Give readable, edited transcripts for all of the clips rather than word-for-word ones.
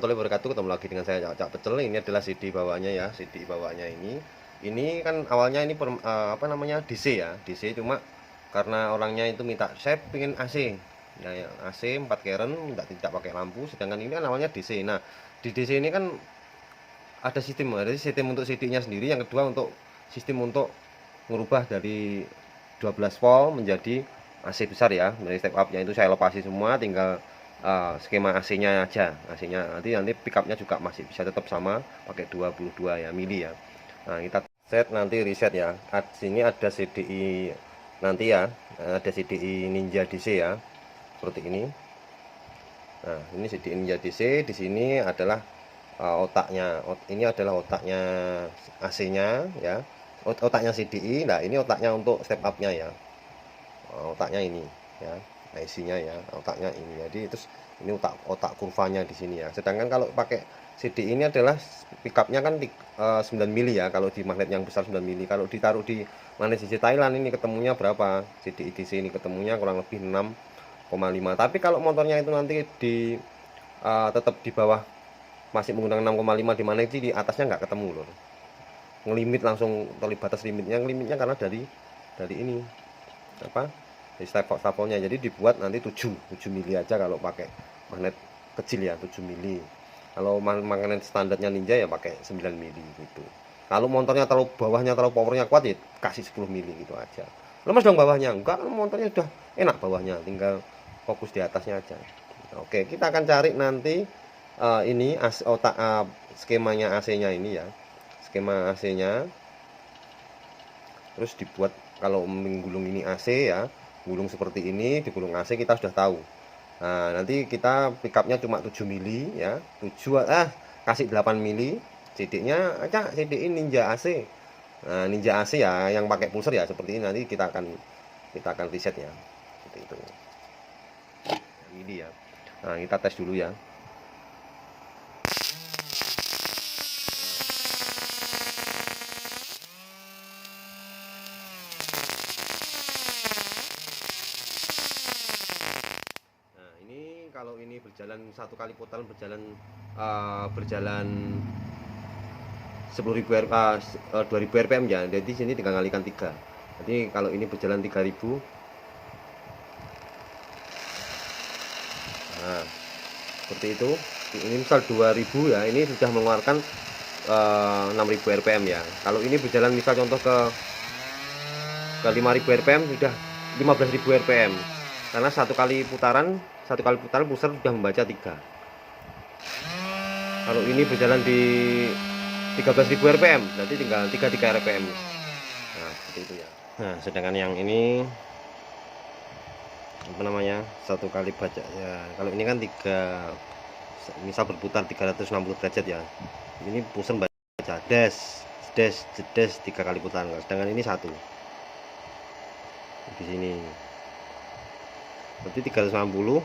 warahmatullahi wabarakatuh. Ketemu lagi dengan saya Cak Pecel. Ini adalah CD bawaannya ya. CD bawaannya ini kan awalnya ini apa namanya, DC ya. DC cuma karena orangnya itu minta saya pengen AC. Ya, AC 4 keren, tidak pakai lampu. Sedangkan ini kan awalnya DC. Nah, di DC ini kan ada sistem untuk CD-nya sendiri. Yang kedua untuk sistem untuk merubah dari 12 volt menjadi AC besar ya. Dari step up-nya itu saya lokasi semua, tinggal skema AC-nya aja. AC-nya nanti pickupnya juga masih bisa tetap sama, pakai 22 ya mili ya. Nah, kita set nanti reset ya. Sini ada CDI nanti ya, ada CDI Ninja DC ya, seperti ini. Nah, ini CDI Ninja DC. Di sini adalah otaknya. Ini adalah otaknya AC-nya ya. Otaknya CDI. Nah, ini otaknya untuk step up-nya ya. Otaknya ini ya, IC-nya ya, otaknya ini. Jadi terus ini otak kurvanya di sini ya. Sedangkan kalau pakai CD ini adalah pickupnya kan 9 mili ya, kalau di magnet yang besar 9 mili. Kalau ditaruh di magnet DC Thailand ini ketemunya berapa? CD DC ini ketemunya kurang lebih 6,5. Tapi kalau motornya itu nanti tetap di bawah, masih menggunakan 6,5, di mana di atasnya nggak ketemu loh. Ngelimit langsung terlibat batas limitnya. Limitnya karena dari ini apa, di stapelnya. Jadi dibuat nanti 7 mili aja kalau pakai magnet kecil ya, 7 mili. Kalau magnet standarnya Ninja ya pakai 9 mili gitu. Kalau motornya terlalu bawahnya, terlalu powernya kuat ya kasih 10 mili gitu aja. Lemas dong bawahnya? Enggak, motornya sudah enak bawahnya, tinggal fokus di atasnya aja. Oke, kita akan cari nanti ini skemanya AC-nya ini ya. Skema AC-nya. Terus dibuat kalau menggulung ini AC ya, gulung seperti ini, digulung AC kita sudah tahu. Nah, nanti kita pickupnya cuma 7 mili ya, kasih 8 mili. CD-nya aja CD ini Ninja AC. Nah, Ninja AC ya yang pakai pulser ya seperti ini. Nanti kita akan reset ya. Seperti itu. Ini ya. Nah, kita tes dulu ya. Kalau ini berjalan satu kali putaran berjalan 10.000 2000 rpm ya. Jadi sini tinggal ngalikan 3. Jadi kalau ini berjalan 3000, nah seperti itu. Ini misal 2000 ya, ini sudah mengeluarkan 6000 rpm ya. Kalau ini berjalan misal contoh ke 5000 rpm sudah 15.000 rpm, karena satu kali putaran pusar sudah membaca 3. Kalau ini berjalan di 13.000 rpm nanti tinggal 33 rpm. Nah seperti itu ya. Nah sedangkan yang ini apa namanya, satu kali baca ya. Kalau ini kan 3, misal berputar 360 derajat ya, ini pusar baca dash 3 kali putaran. Sedangkan ini satu di sini berarti 360,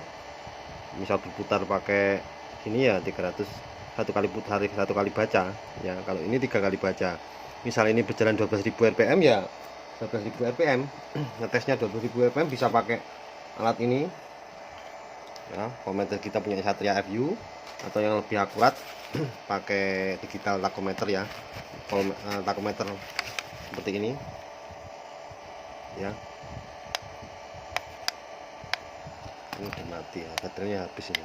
misal berputar pakai ini ya 300, satu kali putar, satu kali baca ya. Kalau ini 3 kali baca, misal ini berjalan 12.000 rpm ya, 12.000 rpm ngetesnya 12.000 rpm bisa pakai alat ini ya. Voltmeter kita punya Satria FU, atau yang lebih akurat pakai digital tachometer ya, tachometer seperti ini ya. Ini udah mati ya, baterainya habis ini.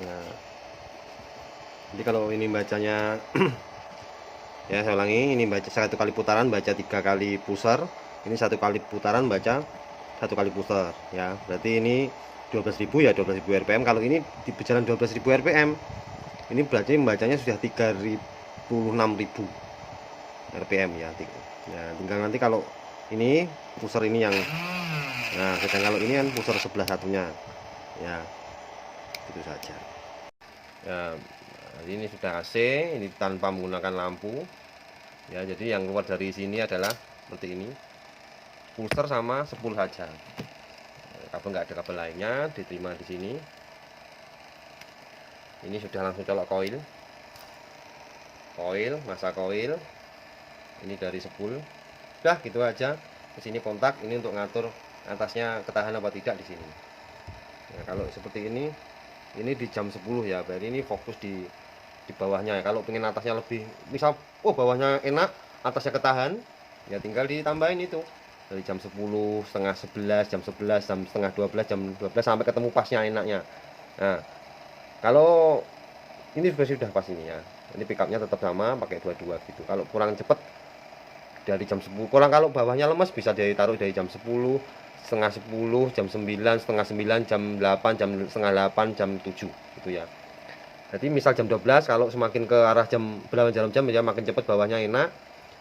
Nah, jadi kalau ini bacanya ya saya ulangi, ini baca satu kali putaran baca 3 kali pusar, ini satu kali putaran baca satu kali pusar ya. Berarti ini 12.000 ya, 12.000 rpm. Kalau ini di berjalan 12.000 rpm, ini berarti membacanya sudah 36.000 rpm ya. Ya tinggal nanti kalau ini pusar ini yang, nah sedang kalau ini kan pusar sebelah satunya ya, itu saja ya. Ini sudah AC, ini tanpa menggunakan lampu ya. Jadi yang keluar dari sini adalah seperti ini, pulser sama spool saja, kabel nggak ada kabel lainnya, diterima di sini. Ini sudah langsung colok koil, masa koil ini dari spool. Udah gitu aja. Ke sini kontak, ini untuk ngatur atasnya ketahan apa tidak di sini. Nah, kalau seperti ini di jam 10 ya, berarti ini fokus di bawahnya ya. Kalau pengen atasnya lebih, misal oh bawahnya enak, atasnya ketahan, ya tinggal ditambahin itu dari jam 10, setengah 11, jam 11, jam setengah 12, jam 12 sampai ketemu pasnya enaknya. Nah, kalau ini sudah pas ini ya. Ini pickupnya tetap sama, pakai 22 gitu. Kalau kurang cepet dari jam 10, kurang kalau bawahnya lemes bisa ditaruh dari jam 10, setengah 10, jam 9, setengah 9, jam 8, jam setengah 8, jam 7 gitu ya. Jadi misal jam 12, kalau semakin ke arah jam berlawan jam ya makin cepat bawahnya enak.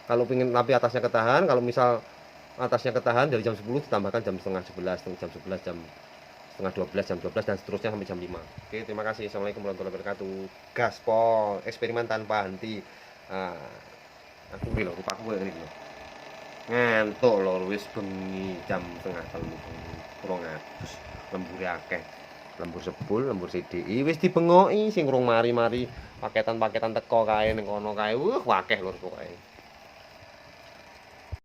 Kalau pingin tapi atasnya ketahan, kalau misal atasnya ketahan dari jam 10 ditambahkan jam setengah 11, jam 11, jam setengah 12, jam 12 dan seterusnya sampai jam 5. Oke, terima kasih. Assalamualaikum warahmatullahi wabarakatuh. Gaspol, eksperimen tanpa henti. Ah, aku iki lho, rupaku koyo ngene iki lho. Ngantuk lho wis bengi jam setengah 3 bengi. Kurang atus lembure akeh. Lembur sebul, lembur CDI wis dibengoki sing urung mari-mari paketan-paketan teko kae ning kono kae. Akeh lho pokoke.